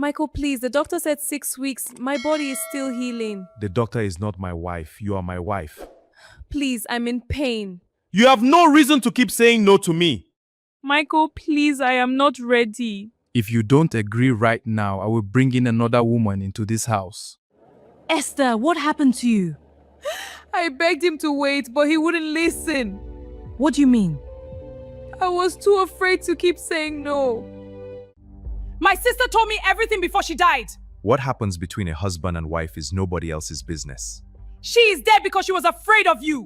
Michael, please, the doctor said 6 weeks. My body is still healing. The doctor is not my wife. You are my wife. Please, I'm in pain. You have no reason to keep saying no to me. Michael, please, I am not ready. If you don't agree right now, I will bring in another woman into this house. Esther, what happened to you? I begged him to wait, but he wouldn't listen. What do you mean? I was too afraid to keep saying no. My sister told me everything before she died. What happens between a husband and wife is nobody else's business. She is dead because she was afraid of you.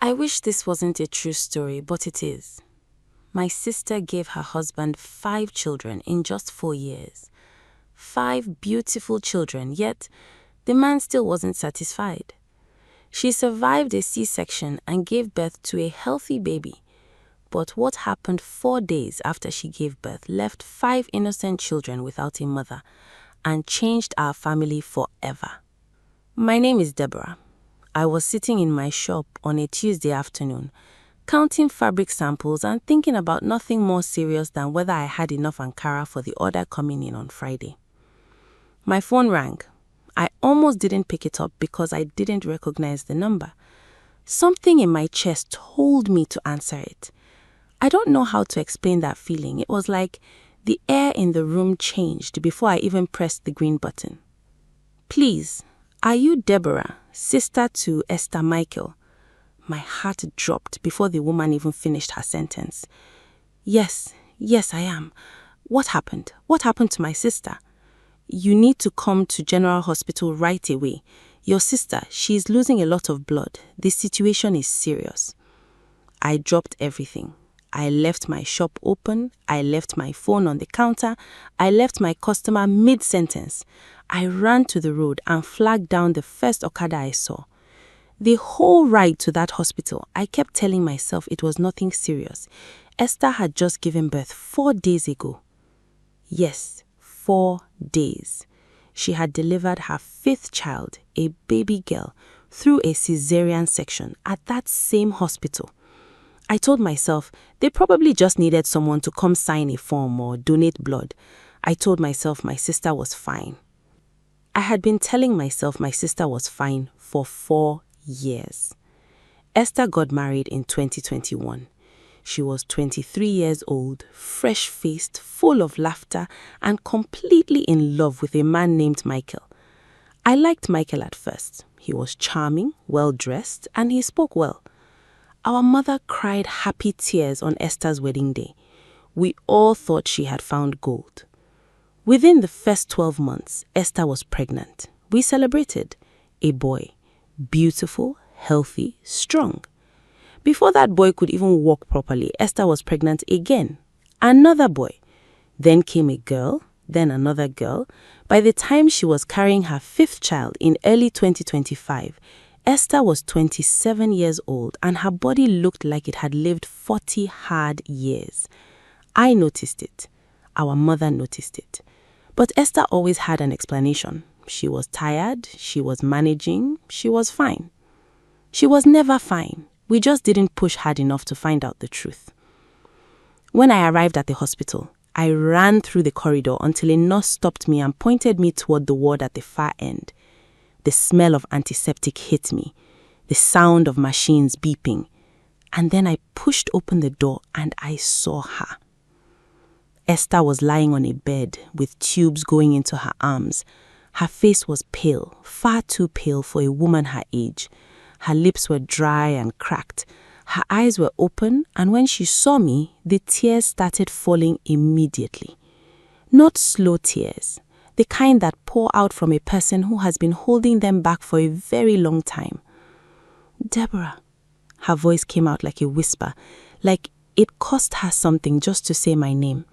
I wish this wasn't a true story, but it is. My sister gave her husband 5 children in just 4 years. 5 beautiful children, yet the man still wasn't satisfied. She survived a C-section and gave birth to a healthy baby. But what happened 4 days after she gave birth left 5 innocent children without a mother and changed our family forever. My name is Deborah. I was sitting in my shop on a Tuesday afternoon, counting fabric samples and thinking about nothing more serious than whether I had enough Ankara for the order coming in on Friday. My phone rang. I almost didn't pick it up because I didn't recognize the number. Something in my chest told me to answer it. I don't know how to explain that feeling. It was like the air in the room changed before I even pressed the green button. Please, are you Deborah, sister to Esther Michael? My heart dropped before the woman even finished her sentence. Yes, I am. What happened? What happened to my sister? You need to come to General Hospital right away. Your sister, she is losing a lot of blood. This situation is serious. I dropped everything. I left my shop open. I left my phone on the counter. I left my customer mid-sentence. I ran to the road and flagged down the first Okada I saw. The whole ride to that hospital, I kept telling myself it was nothing serious. Esther had just given birth 4 days ago. Yes, 4 days. She had delivered her 5th child, a baby girl, through a cesarean section at that same hospital. I told myself they probably just needed someone to come sign a form or donate blood. I told myself my sister was fine. I had been telling myself my sister was fine for 4 years. Esther got married in 2021. She was 23 years old, fresh-faced, full of laughter, and completely in love with a man named Michael. I liked Michael at first. He was charming, well-dressed, and he spoke well. Our mother cried happy tears on Esther's wedding day. We all thought she had found gold. Within the first 12 months, Esther was pregnant. We celebrated. A boy. Beautiful, healthy, strong. Before that boy could even walk properly, Esther was pregnant again. Another boy. Then came a girl, then another girl. By the time she was carrying her 5th child in early 2025, Esther was 27 years old and her body looked like it had lived 40 hard years. I noticed it. Our mother noticed it. But Esther always had an explanation. She was tired, she was managing, she was fine. She was never fine. We just didn't push hard enough to find out the truth. When I arrived at the hospital, I ran through the corridor until a nurse stopped me and pointed me toward the ward at the far end. The smell of antiseptic hit me, the sound of machines beeping, and then I pushed open the door and I saw her. Esther was lying on a bed with tubes going into her arms. Her face was pale, far too pale for a woman her age. Her lips were dry and cracked. Her eyes were open, and when she saw me, the tears started falling immediately. Not slow tears, the kind that pour out from a person who has been holding them back for a very long time. Deborah. Her voice came out like a whisper, like it cost her something just to say my name.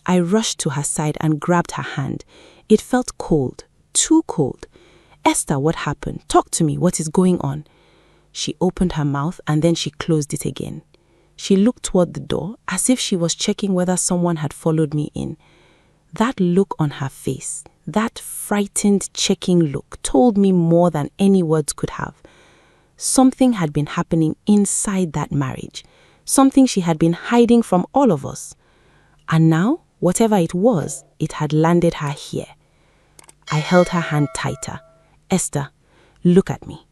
I rushed to her side and grabbed her hand. It felt cold, too cold. Esther, what happened? Talk to me. What is going on? She opened her mouth and then she closed it again. She looked toward the door as if she was checking whether someone had followed me in. That look on her face, that frightened, checking look, told me more than any words could have. Something had been happening inside that marriage, something she had been hiding from all of us. And now, Whatever it was, it had landed her here. I held her hand tighter. Esther, look at me.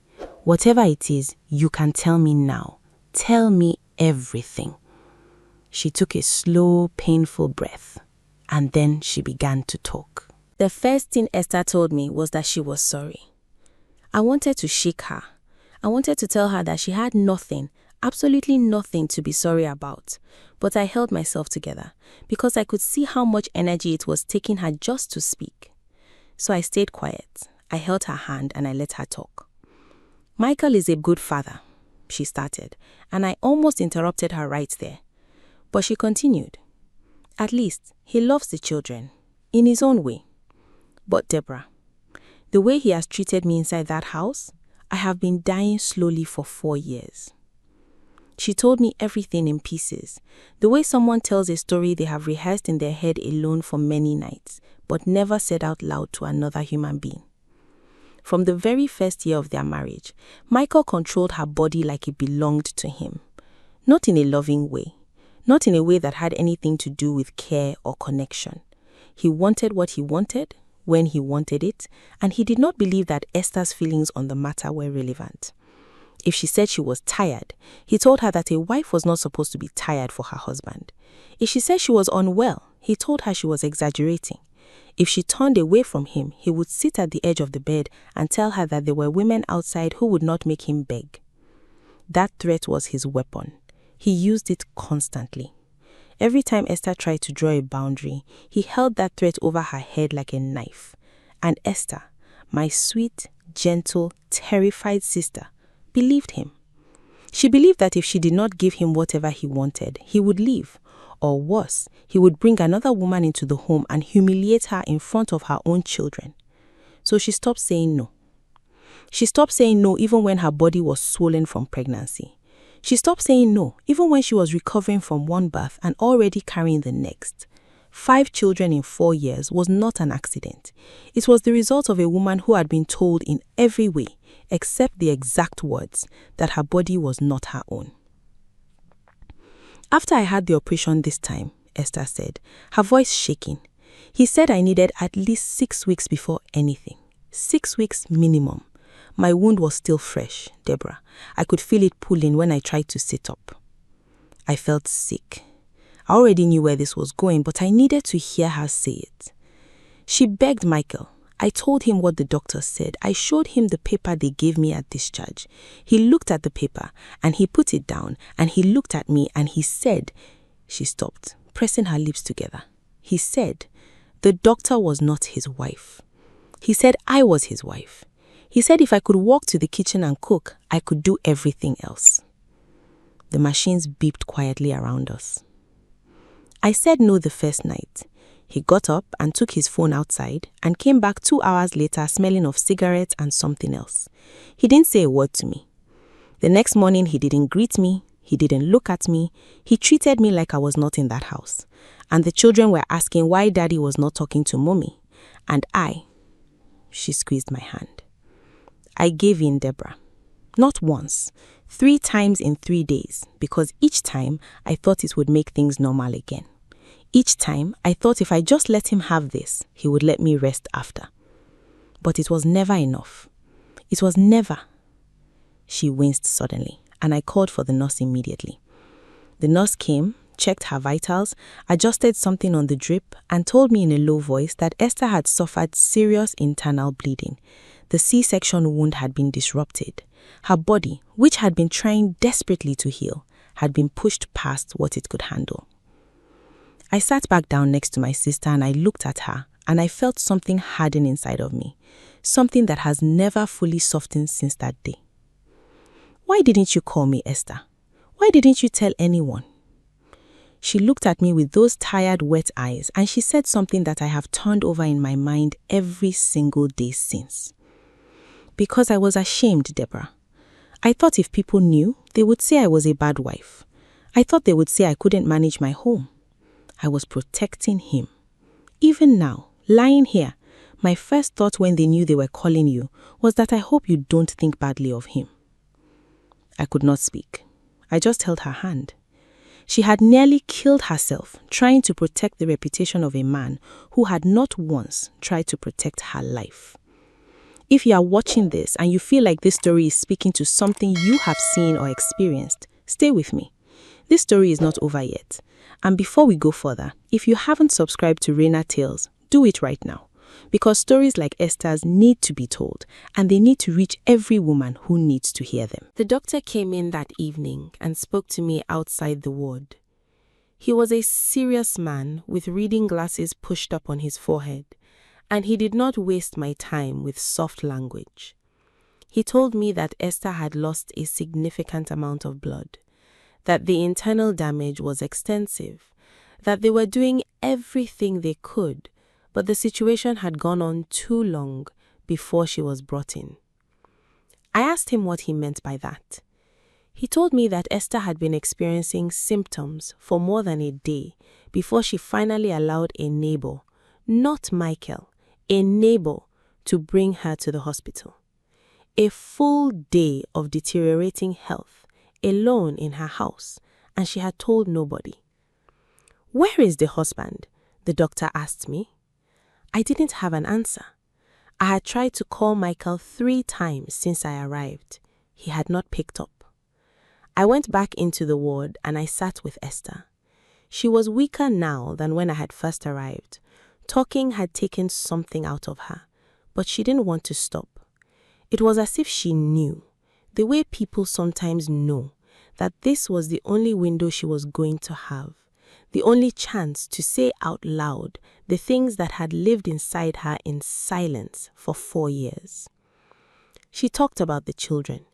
Whatever it is, you can tell me now. Tell me everything. She took a slow, painful breath, and then she began to talk. The first thing Esther told me was that she was sorry. I wanted to shake her. I wanted to tell her that she had nothing, absolutely nothing to be sorry about. But I held myself together because I could see how much energy it was taking her just to speak. So I stayed quiet. I held her hand and I let her talk. Michael is a good father, she started, and I almost interrupted her right there. But she continued. At least he loves the children, in his own way. But Deborah, the way he has treated me inside that house, I have been dying slowly for 4 years. She told me everything in pieces, the way someone tells a story they have rehearsed in their head alone for many nights, but never said out loud to another human being. From the very first year of their marriage, Michael controlled her body like it belonged to him. Not in a loving way, not in a way that had anything to do with care or connection. He wanted what he wanted, when he wanted it, and he did not believe that Esther's feelings on the matter were relevant. If she said she was tired, he told her that a wife was not supposed to be tired for her husband. If she said she was unwell, he told her she was exaggerating. If she turned away from him, he would sit at the edge of the bed and tell her that there were women outside who would not make him beg. That threat was his weapon. He used it constantly. Every time Esther tried to draw a boundary, he held that threat over her head like a knife. And Esther, my sweet, gentle, terrified sister, believed him. She believed that if she did not give him whatever he wanted, he would leave. Or worse, he would bring another woman into the home and humiliate her in front of her own children. So she stopped saying no. She stopped saying no even when her body was swollen from pregnancy. She stopped saying no even when she was recovering from one birth and already carrying the next. 5 children in 4 years was not an accident. It was the result of a woman who had been told in every way, except the exact words, that her body was not her own. After I had the operation this time, Esther said, her voice shaking, he said I needed at least 6 weeks before anything. 6 weeks minimum. My wound was still fresh, Deborah. I could feel it pulling when I tried to sit up. I felt sick. I already knew where this was going, but I needed to hear her say it. She begged Michael. I told him what the doctor said. I showed him the paper they gave me at discharge. He looked at the paper and he put it down and he looked at me and he said, she stopped, pressing her lips together. He said, the doctor was not his wife. He said I was his wife. He said if I could walk to the kitchen and cook, I could do everything else. The machines beeped quietly around us. I said no the first night. He got up and took his phone outside and came back 2 hours later smelling of cigarettes and something else. He didn't say a word to me. The next morning he didn't greet me, he didn't look at me, he treated me like I was not in that house. And the children were asking why Daddy was not talking to Mommy. And she squeezed my hand. I gave in, Deborah. Not once, 3 times in 3 days, because each time I thought it would make things normal again. Each time I thought if I just let him have this, he would let me rest after. But it was never enough. It was never. She winced suddenly, and I called for the nurse immediately. The nurse came, checked her vitals, adjusted something on the drip, and told me in a low voice that Esther had suffered serious internal bleeding. The C-section wound had been disrupted. Her body, which had been trying desperately to heal, had been pushed past what it could handle. I sat back down next to my sister and I looked at her and I felt something harden inside of me, something that has never fully softened since that day. Why didn't you call me, Esther? Why didn't you tell anyone? She looked at me with those tired, wet eyes and she said something that I have turned over in my mind every single day since. Because I was ashamed, Deborah. I thought if people knew, they would say I was a bad wife. I thought they would say I couldn't manage my home. I was protecting him. Even now, lying here, my first thought when they knew they were calling you was that I hope you don't think badly of him. I could not speak. I just held her hand. She had nearly killed herself trying to protect the reputation of a man who had not once tried to protect her life. If you are watching this and you feel like this story is speaking to something you have seen or experienced, stay with me. This story is not over yet. And before we go further, if you haven't subscribed to Reina Tales, do it right now. Because stories like Esther's need to be told, and they need to reach every woman who needs to hear them. The doctor came in that evening and spoke to me outside the ward. He was a serious man with reading glasses pushed up on his forehead, and he did not waste my time with soft language. He told me that Esther had lost a significant amount of blood, that the internal damage was extensive, that they were doing everything they could, but the situation had gone on too long before she was brought in. I asked him what he meant by that. He told me that Esther had been experiencing symptoms for more than a day before she finally allowed a neighbor, not Michael, a neighbor, to bring her to the hospital. A full day of deteriorating health, alone in her house, and she had told nobody. "Where is the husband?" the doctor asked me. I didn't have an answer. I had tried to call Michael 3 times since I arrived. He had not picked up. I went back into the ward and I sat with Esther. She was weaker now than when I had first arrived. Talking had taken something out of her, but she didn't want to stop. It was as if she knew, the way people sometimes know, that this was the only window she was going to have, the only chance to say out loud the things that had lived inside her in silence for 4 years. She talked about the children.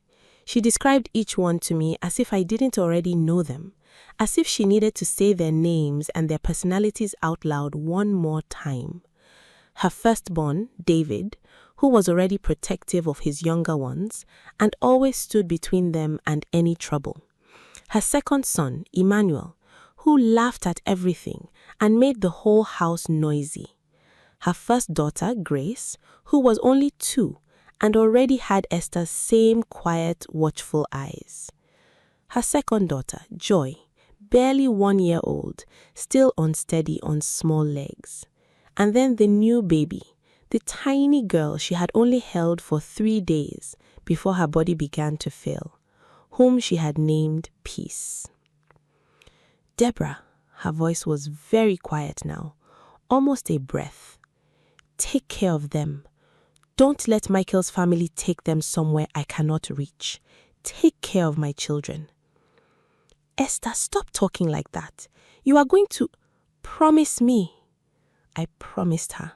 She described each one to me as if I didn't already know them, as if she needed to say their names and their personalities out loud one more time. Her firstborn, David, who was already protective of his younger ones and always stood between them and any trouble. Her second son, Emmanuel, who laughed at everything and made the whole house noisy. Her first daughter, Grace, who was only 2 and already had Esther's same quiet, watchful eyes. Her second daughter, Joy, barely 1 year old, still unsteady on small legs. And then the new baby, the tiny girl she had only held for 3 days before her body began to fail, whom she had named Peace. "Deborah," her voice was very quiet now, almost a breath. "Take care of them. Don't let Michael's family take them somewhere I cannot reach. Take care of my children." "Esther, stop talking like that. You are going to promise me." I promised her.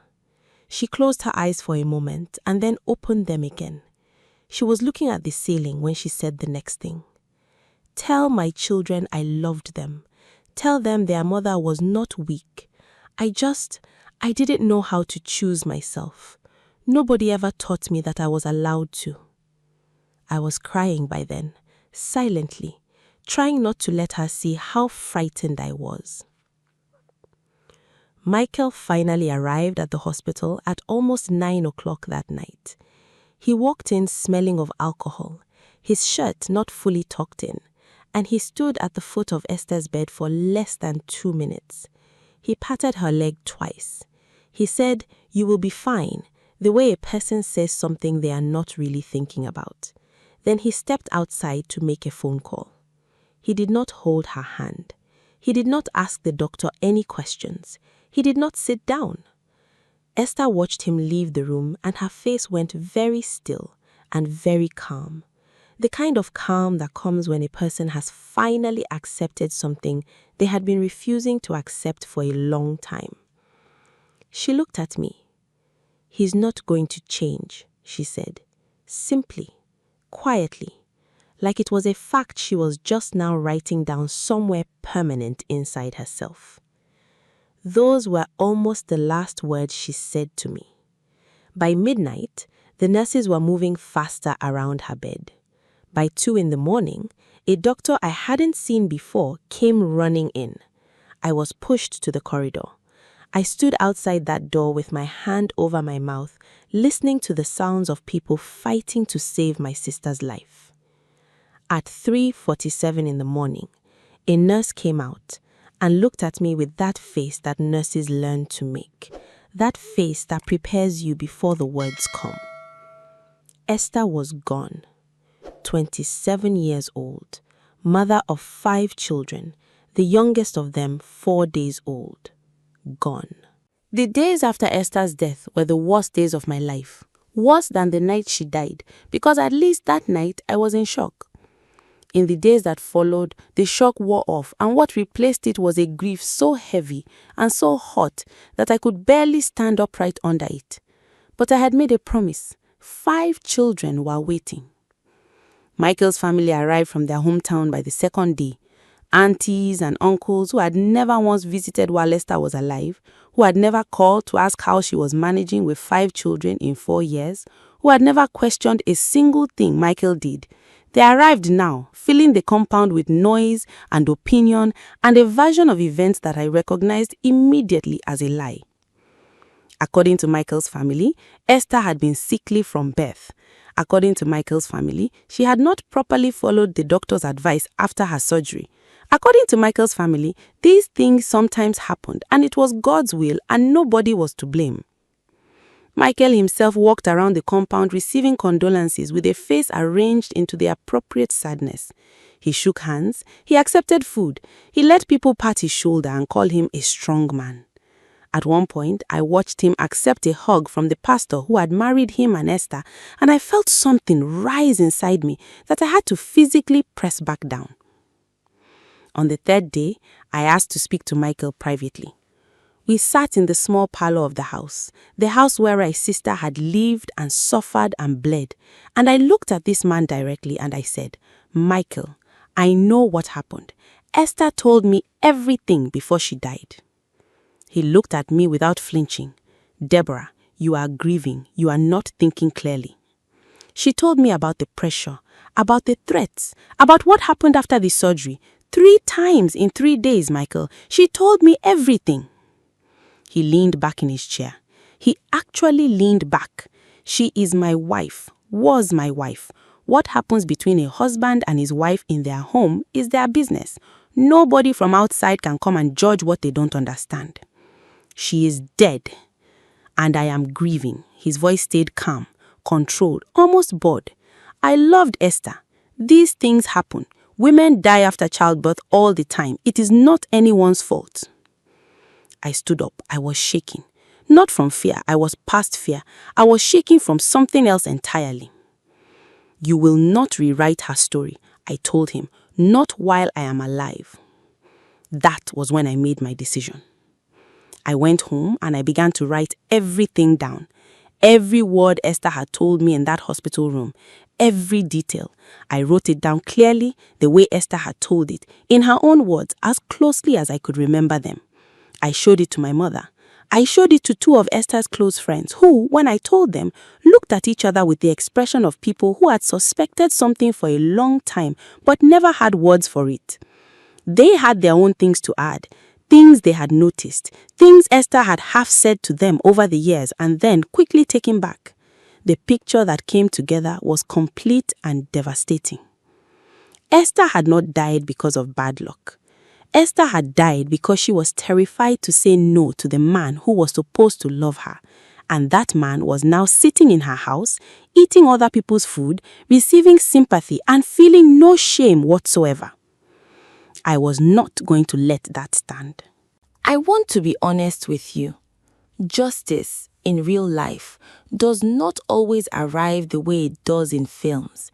She closed her eyes for a moment and then opened them again. She was looking at the ceiling when she said the next thing. "Tell my children I loved them. Tell them their mother was not weak. I didn't know how to choose myself. Nobody ever taught me that I was allowed to." I was crying by then, silently, trying not to let her see how frightened I was. Michael finally arrived at the hospital at almost 9 o'clock that night. He walked in smelling of alcohol, his shirt not fully tucked in, and he stood at the foot of Esther's bed for less than 2 minutes. He patted her leg twice. He said, "You will be fine," the way a person says something they are not really thinking about. Then he stepped outside to make a phone call. He did not hold her hand. He did not ask the doctor any questions. He did not sit down. Esther watched him leave the room and her face went very still and very calm. The kind of calm that comes when a person has finally accepted something they had been refusing to accept for a long time. She looked at me. "He's not going to change," she said, simply, quietly, like it was a fact she was just now writing down somewhere permanent inside herself. Those were almost the last words she said to me. By midnight, the nurses were moving faster around her bed. By 2 in the morning, a doctor I hadn't seen before came running in. I was pushed to the corridor. I stood outside that door with my hand over my mouth, listening to the sounds of people fighting to save my sister's life. At 3:47 in the morning, A nurse came out and looked at me with that face that nurses learn to make, that face that prepares you before the words come. Esther was gone, 27 years old, mother of 5 children, the youngest of them 4 days old. Gone. The days after Esther's death were the worst days of my life, worse than the night she died, because at least that night I was in shock. In the days that followed, the shock wore off, and what replaced it was a grief so heavy and so hot that I could barely stand upright under it. But I had made a promise. 5 children were waiting. Michael's family arrived from their hometown by the second day. Aunties and uncles who had never once visited while Esther was alive, who had never called to ask how she was managing with 5 children in 4 years, who had never questioned a single thing Michael did. They arrived now, filling the compound with noise and opinion and a version of events that I recognized immediately as a lie. According to Michael's family, Esther had been sickly from birth. According to Michael's family, she had not properly followed the doctor's advice after her surgery. According to Michael's family, these things sometimes happened and it was God's will and nobody was to blame. Michael himself walked around the compound receiving condolences with a face arranged into the appropriate sadness. He shook hands, he accepted food, he let people pat his shoulder and call him a strong man. At one point, I watched him accept a hug from the pastor who had married him and Esther, and I felt something rise inside me that I had to physically press back down. On the 3rd day, I asked to speak to Michael privately. We sat in the small parlor of the house where my sister had lived and suffered and bled, and I looked at this man directly and I said, "Michael, I know what happened. Esther told me everything before she died." He looked at me without flinching. "Deborah, you are grieving. You are not thinking clearly." She told me about the pressure, about the threats, about what happened after the surgery. 3 times in 3 days, Michael. She told me everything. He leaned back in his chair. He actually leaned back. She is my wife, was my wife. What happens between a husband and his wife in their home is their business. Nobody from outside can come and judge what they don't understand. She is dead, and I am grieving. His voice stayed calm, controlled, almost bored. I loved Esther. These things happen. Women die after childbirth all the time. It is not anyone's fault. I stood up. I was shaking. Not from fear. I was past fear. I was shaking from something else entirely. "You will not rewrite her story," I told him, "not while I am alive." That was when I made my decision. I went home and I began to write everything down. Every word Esther had told me in that hospital room, every detail. I wrote it down clearly, the way Esther had told it, in her own words, as closely as I could remember them. I showed it to my mother. I showed it to 2 of Esther's close friends who, when I told them, looked at each other with the expression of people who had suspected something for a long time but never had words for it. They had their own things to add, things they had noticed, things Esther had half said to them over the years and then quickly taken back. The picture that came together was complete and devastating. Esther had not died because of bad luck. Esther had died because she was terrified to say no to the man who was supposed to love her. And that man was now sitting in her house, eating other people's food, receiving sympathy and feeling no shame whatsoever. I was not going to let that stand. I want to be honest with you. Justice in real life does not always arrive the way it does in films.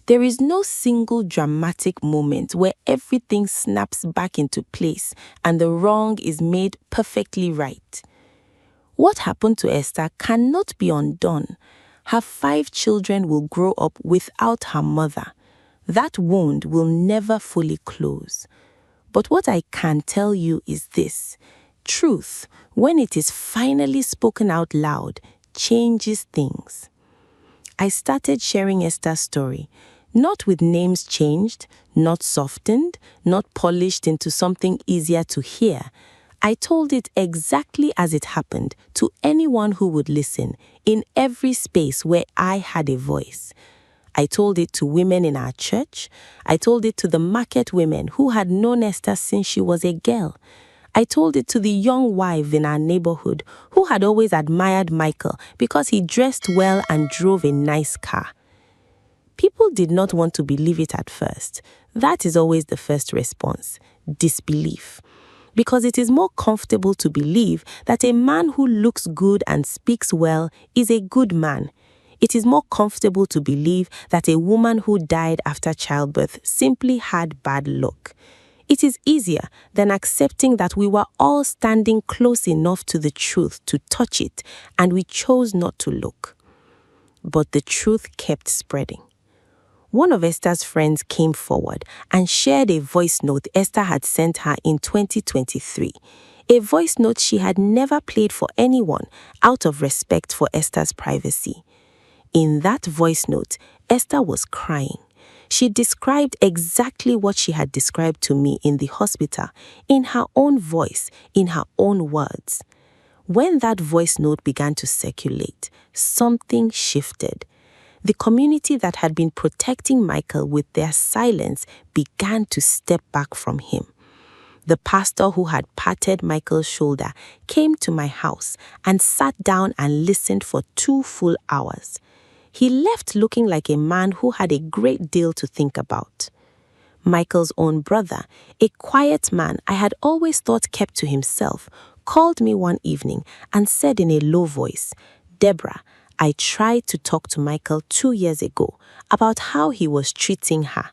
There is no single dramatic moment where everything snaps back into place and the wrong is made perfectly right. What happened to Esther cannot be undone. Her 5 children will grow up without her mother. That wound will never fully close. But what I can tell you is this: truth, when it is finally spoken out loud, changes things. I started sharing Esther's story, not with names changed, not softened, not polished into something easier to hear. I told it exactly as it happened to anyone who would listen, in every space where I had a voice. I told it to women in our church. I told it to the market women who had known Esther since she was a girl. I told it to the young wives in our neighborhood who had always admired Michael because he dressed well and drove a nice car. People did not want to believe it at first. That is always the first response, disbelief. Because it is more comfortable to believe that a man who looks good and speaks well is a good man. It is more comfortable to believe that a woman who died after childbirth simply had bad luck. It is easier than accepting that we were all standing close enough to the truth to touch it, and we chose not to look. But the truth kept spreading. One of Esther's friends came forward and shared a voice note Esther had sent her in 2023, a voice note she had never played for anyone out of respect for Esther's privacy. In that voice note, Esther was crying. She described exactly what she had described to me in the hospital, in her own voice, in her own words. When that voice note began to circulate, something shifted. The community that had been protecting Michael with their silence began to step back from him. The pastor who had patted Michael's shoulder came to my house and sat down and listened for 2 full hours. He left looking like a man who had a great deal to think about. Michael's own brother, a quiet man I had always thought kept to himself, called me one evening and said in a low voice, "Deborah, I tried to talk to Michael 2 years ago about how he was treating her.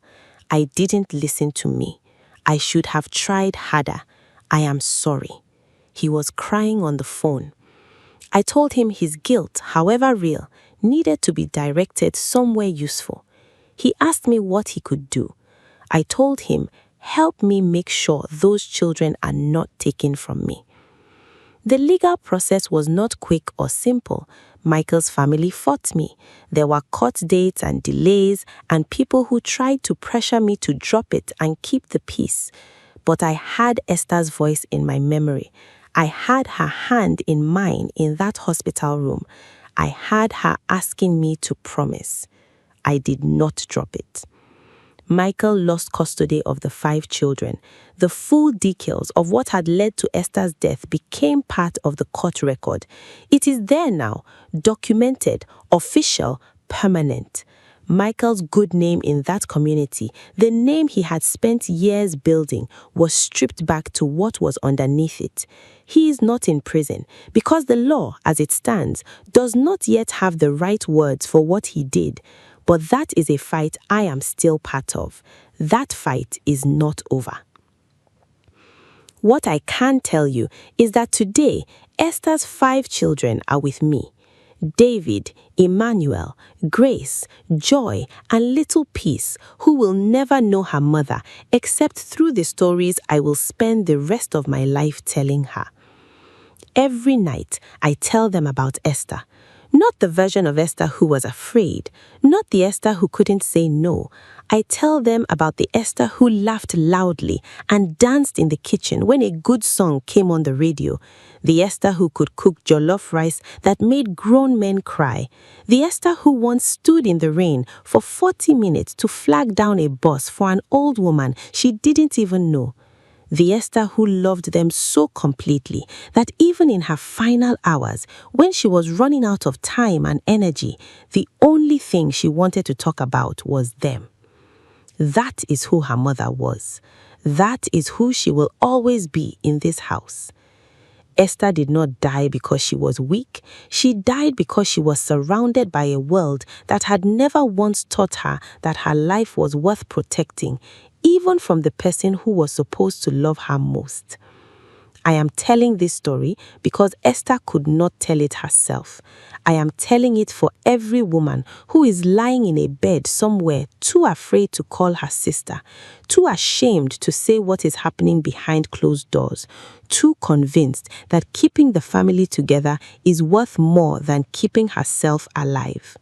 I didn't listen to me. I should have tried harder. I am sorry." He was crying on the phone. I told him his guilt, however real, needed to be directed somewhere useful. He asked me what he could do. I told him, "Help me make sure those children are not taken from me." The legal process was not quick or simple. Michael's family fought me. There were court dates and delays and people who tried to pressure me to drop it and keep the peace. But I had Esther's voice in my memory. I had her hand in mine in that hospital room. I had her asking me to promise. I did not drop it. Michael lost custody of the 5 children. The full details of what had led to Esther's death became part of the court record. It is there now, documented, official, permanent. Michael's good name in that community, the name he had spent years building, was stripped back to what was underneath it. He is not in prison because the law, as it stands, does not yet have the right words for what he did. But that is a fight I am still part of. That fight is not over. What I can tell you is that today, Esther's 5 children are with me. David, Emmanuel, Grace, Joy, and little Peace, who will never know her mother except through the stories I will spend the rest of my life telling her. Every night, I tell them about Esther. Not the version of Esther who was afraid, not the Esther who couldn't say no. I tell them about the Esther who laughed loudly and danced in the kitchen when a good song came on the radio. The Esther who could cook jollof rice that made grown men cry. The Esther who once stood in the rain for 40 minutes to flag down a bus for an old woman she didn't even know. The Esther who loved them so completely that even in her final hours, when she was running out of time and energy, the only thing she wanted to talk about was them. That is who her mother was. That is who she will always be in this house. Esther did not die because she was weak. She died because she was surrounded by a world that had never once taught her that her life was worth protecting, even from the person who was supposed to love her most. I am telling this story because Esther could not tell it herself. I am telling it for every woman who is lying in a bed somewhere too afraid to call her sister, too ashamed to say what is happening behind closed doors, too convinced that keeping the family together is worth more than keeping herself alive.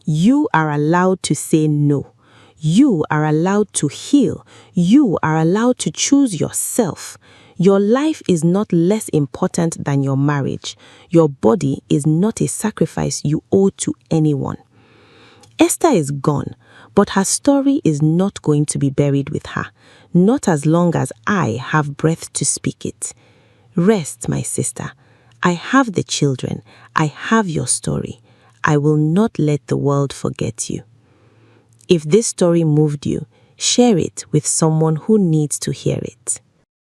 You are allowed to say no. You are allowed to heal. You are allowed to choose yourself. Your life is not less important than your marriage. Your body is not a sacrifice you owe to anyone. Esther is gone, but her story is not going to be buried with her, not as long as I have breath to speak it. Rest, my sister. I have the children. I have your story. I will not let the world forget you. If this story moved you, share it with someone who needs to hear it.